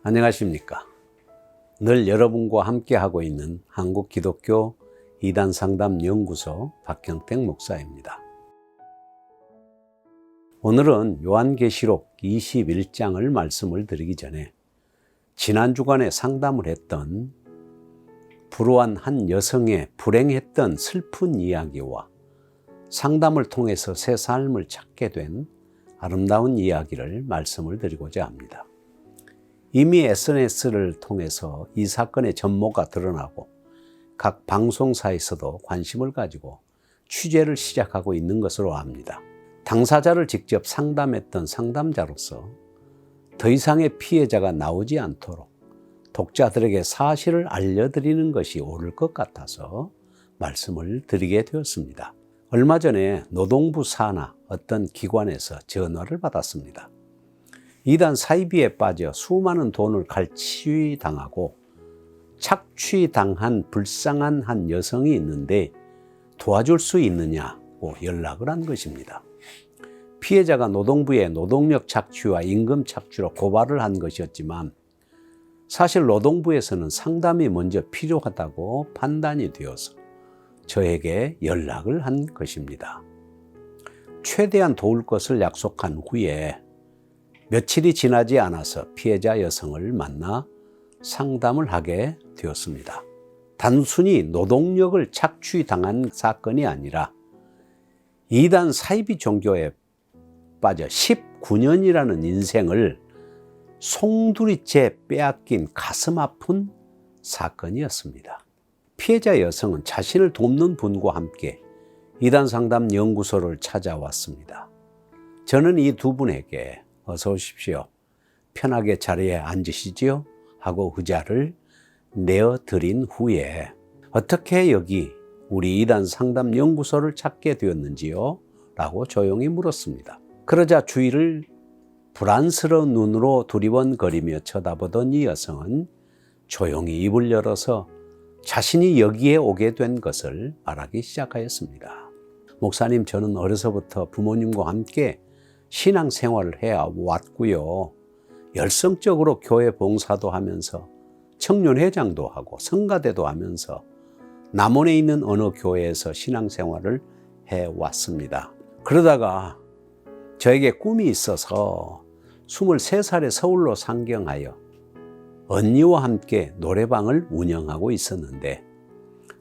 안녕하십니까. 늘 여러분과 함께하고 있는 한국기독교 이단상담연구소 박형택 목사입니다. 오늘은 요한계시록 21장을 말씀을 드리기 전에 지난 주간에 상담을 했던 불우한 한 여성의 불행했던 슬픈 이야기와 상담을 통해서 새 삶을 찾게 된 아름다운 이야기를 말씀을 드리고자 합니다. 이미 SNS를 통해서 이 사건의 전모가 드러나고 각 방송사에서도 관심을 가지고 취재를 시작하고 있는 것으로 압니다. 당사자를 직접 상담했던 상담자로서 더 이상의 피해자가 나오지 않도록 독자들에게 사실을 알려드리는 것이 옳을 것 같아서 말씀을 드리게 되었습니다. 얼마 전에 노동부 산하 어떤 기관에서 전화를 받았습니다. 이단 사이비에 빠져 수많은 돈을 갈취당하고 착취당한 불쌍한 한 여성이 있는데 도와줄 수 있느냐고 연락을 한 것입니다. 피해자가 노동부에 노동력 착취와 임금 착취로 고발을 한 것이었지만 사실 노동부에서는 상담이 먼저 필요하다고 판단이 되어서 저에게 연락을 한 것입니다. 최대한 도울 것을 약속한 후에 며칠이 지나지 않아서 피해자 여성을 만나 상담을 하게 되었습니다. 단순히 노동력을 착취당한 사건이 아니라 이단 사이비 종교에 빠져 19년이라는 인생을 송두리째 빼앗긴 가슴 아픈 사건이었습니다. 피해자 여성은 자신을 돕는 분과 함께 이단 상담 연구소를 찾아왔습니다. 저는 이 두 분에게 어서 오십시오. 편하게 자리에 앉으시지요? 하고 의자를 내어드린 후에 어떻게 여기 우리 이단 상담 연구소를 찾게 되었는지요? 라고 조용히 물었습니다. 그러자 주위를 불안스러운 눈으로 두리번거리며 쳐다보던 이 여성은 조용히 입을 열어서 자신이 여기에 오게 된 것을 말하기 시작하였습니다. 목사님, 저는 어려서부터 부모님과 함께 신앙생활을 해왔고요. 열성적으로 교회 봉사도 하면서 청년회장도 하고 성가대도 하면서 남원에 있는 어느 교회에서 신앙생활을 해왔습니다. 그러다가 저에게 꿈이 있어서 23살에 서울로 상경하여 언니와 함께 노래방을 운영하고 있었는데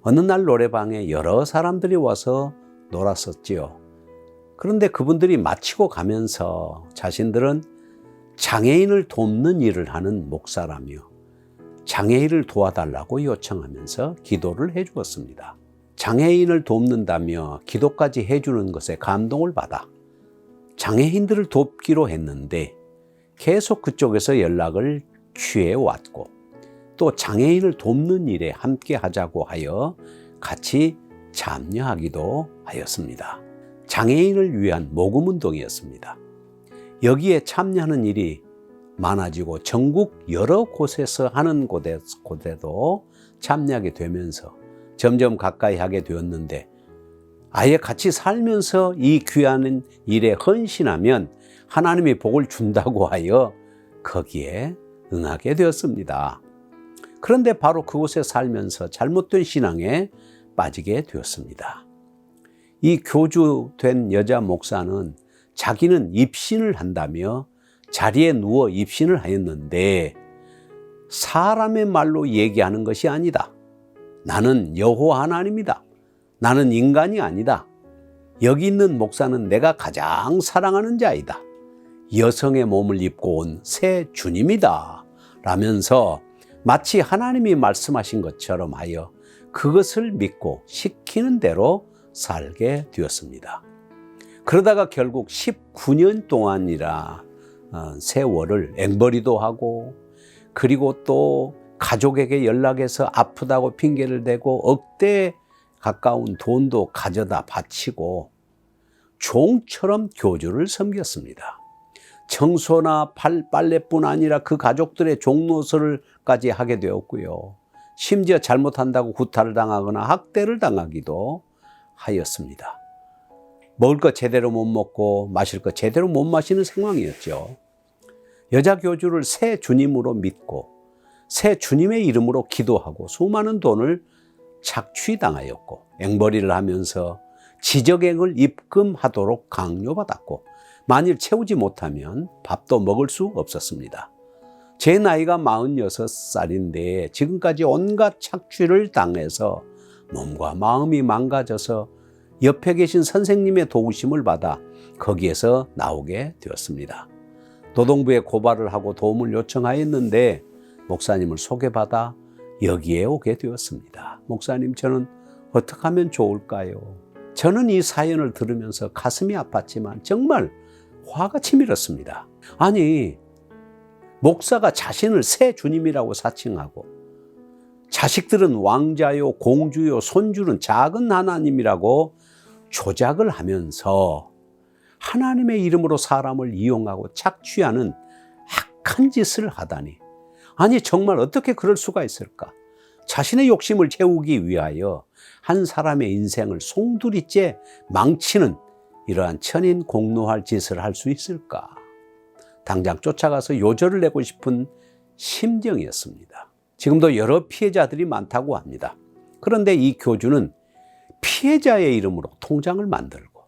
어느 날 노래방에 여러 사람들이 와서 놀았었지요. 그런데 그분들이 마치고 가면서 자신들은 장애인을 돕는 일을 하는 목사라며 장애인을 도와달라고 요청하면서 기도를 해주었습니다. 장애인을 돕는다며 기도까지 해주는 것에 감동을 받아 장애인들을 돕기로 했는데 계속 그쪽에서 연락을 취해왔고 또 장애인을 돕는 일에 함께 하자고 하여 같이 참여하기도 하였습니다. 장애인을 위한 모금운동이었습니다. 여기에 참여하는 일이 많아지고 전국 여러 곳에서 하는 곳에도 참여하게 되면서 점점 가까이 하게 되었는데 아예 같이 살면서 이 귀한 일에 헌신하면 하나님이 복을 준다고 하여 거기에 응하게 되었습니다. 그런데 바로 그곳에 살면서 잘못된 신앙에 빠지게 되었습니다. 이 교주된 여자 목사는 자기는 입신을 한다며 자리에 누워 입신을 하였는데 사람의 말로 얘기하는 것이 아니다. 나는 여호와 하나님이다. 나는 인간이 아니다. 여기 있는 목사는 내가 가장 사랑하는 자이다. 여성의 몸을 입고 온 새 주님이다. 라면서 마치 하나님이 말씀하신 것처럼 하여 그것을 믿고 시키는 대로 살게 되었습니다. 그러다가 결국 19년 동안이라 세월을 앵벌이도 하고 그리고 또 가족에게 연락해서 아프다고 핑계를 대고 억대에 가까운 돈도 가져다 바치고 종처럼 교주를 섬겼습니다. 청소나 빨래뿐 아니라 그 가족들의 종노릇을까지 하게 되었고요. 심지어 잘못한다고 구타를 당하거나 학대를 당하기도 하였습니다. 먹을 것 제대로 못 먹고 마실 것 제대로 못 마시는 상황이었죠. 여자 교주를 새 주님으로 믿고 새 주님의 이름으로 기도하고 수많은 돈을 착취당하였고 앵벌이를 하면서 지적액을 입금하도록 강요받았고 만일 채우지 못하면 밥도 먹을 수 없었습니다. 제 나이가 46살인데 지금까지 온갖 착취를 당해서 몸과 마음이 망가져서 옆에 계신 선생님의 도우심을 받아 거기에서 나오게 되었습니다. 노동부에 고발을 하고 도움을 요청하였는데 목사님을 소개받아 여기에 오게 되었습니다. 목사님, 저는 어떻게 하면 좋을까요? 저는 이 사연을 들으면서 가슴이 아팠지만 정말 화가 치밀었습니다. 아니, 목사가 자신을 새 주님이라고 사칭하고 자식들은 왕자요, 공주요, 손주는 작은 하나님이라고 조작을 하면서 하나님의 이름으로 사람을 이용하고 착취하는 악한 짓을 하다니. 아니, 정말 어떻게 그럴 수가 있을까? 자신의 욕심을 채우기 위하여 한 사람의 인생을 송두리째 망치는 이러한 천인공노할 짓을 할 수 있을까? 당장 쫓아가서 요절을 내고 싶은 심정이었습니다. 지금도 여러 피해자들이 많다고 합니다. 그런데 이 교주는 피해자의 이름으로 통장을 만들고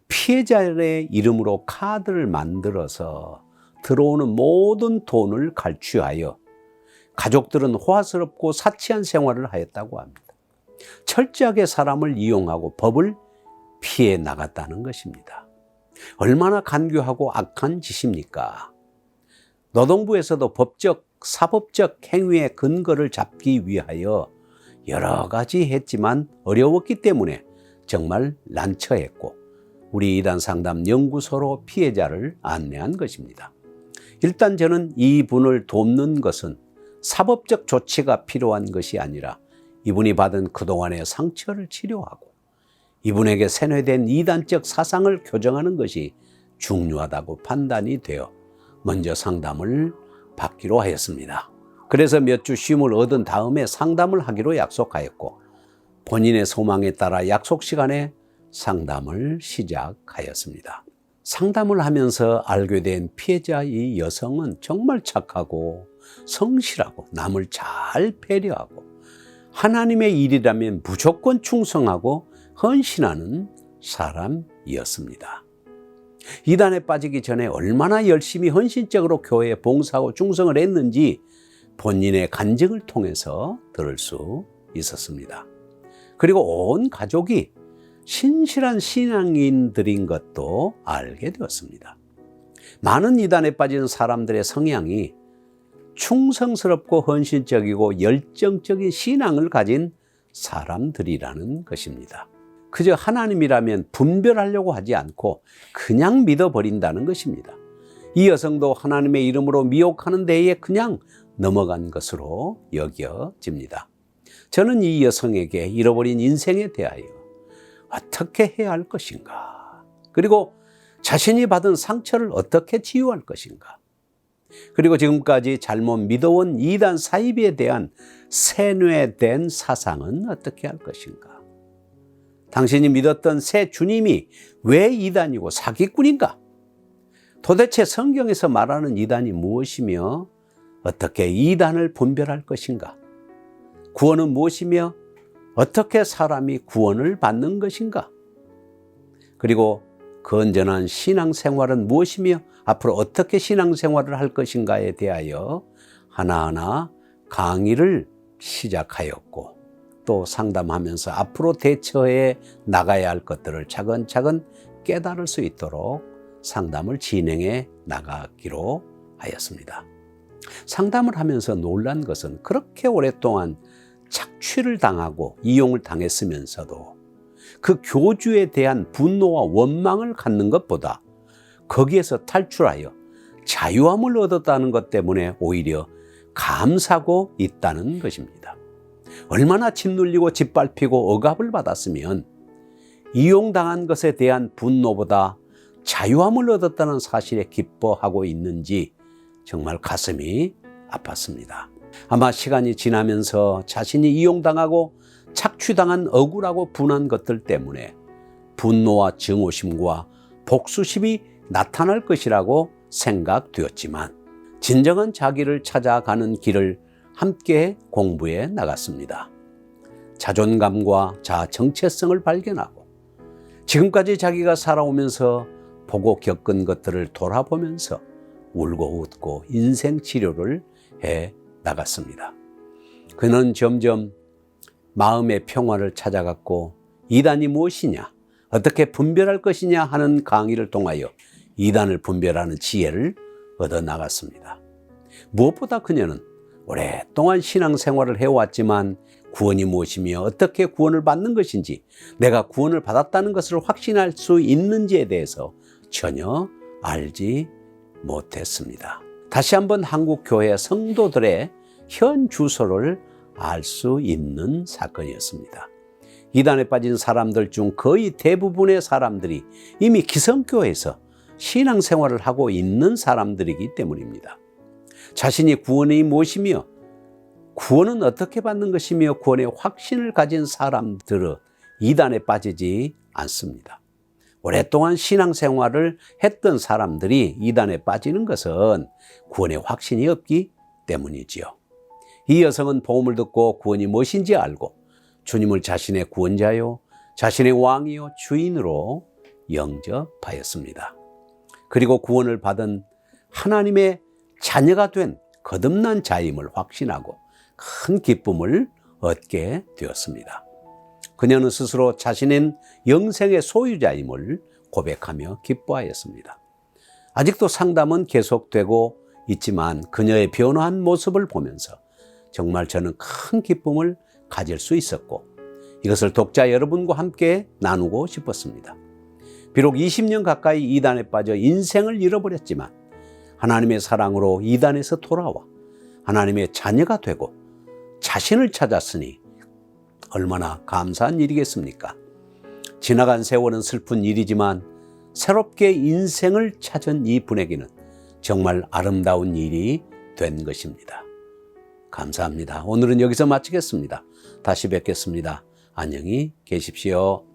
피해자의 이름으로 카드를 만들어서 들어오는 모든 돈을 갈취하여 가족들은 호화스럽고 사치한 생활을 하였다고 합니다. 철저하게 사람을 이용하고 법을 피해 나갔다는 것입니다. 얼마나 간교하고 악한 짓입니까? 노동부에서도 법적, 사법적 행위의 근거를 잡기 위하여 여러 가지 했지만 어려웠기 때문에 정말 난처했고 우리 이단 상담 연구소로 피해자를 안내한 것입니다. 일단 저는 이분을 돕는 것은 사법적 조치가 필요한 것이 아니라 이분이 받은 그동안의 상처를 치료하고 이분에게 세뇌된 이단적 사상을 교정하는 것이 중요하다고 판단이 되어 먼저 상담을 받기로 하였습니다. 그래서 몇 주 쉼을 얻은 다음에 상담을 하기로 약속하였고 본인의 소망에 따라 약속 시간에 상담을 시작하였습니다. 상담을 하면서 알게 된 피해자 이 여성은 정말 착하고 성실하고 남을 잘 배려하고 하나님의 일이라면 무조건 충성하고 헌신하는 사람이었습니다. 이단에 빠지기 전에 얼마나 열심히 헌신적으로 교회에 봉사하고 충성을 했는지 본인의 간증을 통해서 들을 수 있었습니다. 그리고 온 가족이 신실한 신앙인들인 것도 알게 되었습니다. 많은 이단에 빠지는 사람들의 성향이 충성스럽고 헌신적이고 열정적인 신앙을 가진 사람들이라는 것입니다. 그저 하나님이라면 분별하려고 하지 않고 그냥 믿어버린다는 것입니다. 이 여성도 하나님의 이름으로 미혹하는 데에 그냥 넘어간 것으로 여겨집니다. 저는 이 여성에게 잃어버린 인생에 대하여 어떻게 해야 할 것인가? 그리고 자신이 받은 상처를 어떻게 치유할 것인가? 그리고 지금까지 잘못 믿어온 이단 사이비에 대한 세뇌된 사상은 어떻게 할 것인가? 당신이 믿었던 새 주님이 왜 이단이고 사기꾼인가? 도대체 성경에서 말하는 이단이 무엇이며 어떻게 이단을 분별할 것인가? 구원은 무엇이며 어떻게 사람이 구원을 받는 것인가? 그리고 건전한 신앙생활은 무엇이며 앞으로 어떻게 신앙생활을 할 것인가에 대하여 하나하나 강의를 시작하였고 또 상담하면서 앞으로 대처해 나가야 할 것들을 차근차근 깨달을 수 있도록 상담을 진행해 나가기로 하였습니다. 상담을 하면서 놀란 것은 그렇게 오랫동안 착취를 당하고 이용을 당했으면서도 그 교주에 대한 분노와 원망을 갖는 것보다 거기에서 탈출하여 자유함을 얻었다는 것 때문에 오히려 감사하고 있다는 것입니다. 얼마나 짓눌리고 짓밟히고 억압을 받았으면 이용당한 것에 대한 분노보다 자유함을 얻었다는 사실에 기뻐하고 있는지 정말 가슴이 아팠습니다. 아마 시간이 지나면서 자신이 이용당하고 착취당한 억울하고 분한 것들 때문에 분노와 증오심과 복수심이 나타날 것이라고 생각되었지만 진정한 자기를 찾아가는 길을 함께 공부해 나갔습니다. 자존감과 자아 정체성을 발견하고 지금까지 자기가 살아오면서 보고 겪은 것들을 돌아보면서 울고 웃고 인생 치료를 해 나갔습니다. 그는 점점 마음의 평화를 찾아갔고 이단이 무엇이냐, 어떻게 분별할 것이냐 하는 강의를 통하여 이단을 분별하는 지혜를 얻어 나갔습니다. 무엇보다 그녀는 오랫동안 신앙생활을 해왔지만 구원이 무엇이며 어떻게 구원을 받는 것인지, 내가 구원을 받았다는 것을 확신할 수 있는지에 대해서 전혀 알지 못했습니다. 다시 한번 한국 교회 성도들의 현 주소를 알 수 있는 사건이었습니다. 이단에 빠진 사람들 중 거의 대부분의 사람들이 이미 기성교회에서 신앙생활을 하고 있는 사람들이기 때문입니다. 자신이 구원이 무엇이며 구원은 어떻게 받는 것이며 구원의 확신을 가진 사람들은 이단에 빠지지 않습니다. 오랫동안 신앙생활을 했던 사람들이 이단에 빠지는 것은 구원의 확신이 없기 때문이지요. 이 여성은 복음을 듣고 구원이 무엇인지 알고 주님을 자신의 구원자요, 자신의 왕이요, 주인으로 영접하였습니다. 그리고 구원을 받은 하나님의 자녀가 된 거듭난 자임을 확신하고 큰 기쁨을 얻게 되었습니다. 그녀는 스스로 자신은 영생의 소유자임을 고백하며 기뻐하였습니다. 아직도 상담은 계속되고 있지만 그녀의 변화한 모습을 보면서 정말 저는 큰 기쁨을 가질 수 있었고 이것을 독자 여러분과 함께 나누고 싶었습니다. 비록 20년 가까이 이단에 빠져 인생을 잃어버렸지만 하나님의 사랑으로 이단에서 돌아와 하나님의 자녀가 되고 자신을 찾았으니 얼마나 감사한 일이겠습니까? 지나간 세월은 슬픈 일이지만 새롭게 인생을 찾은 이 분에게는 정말 아름다운 일이 된 것입니다. 감사합니다. 오늘은 여기서 마치겠습니다. 다시 뵙겠습니다. 안녕히 계십시오.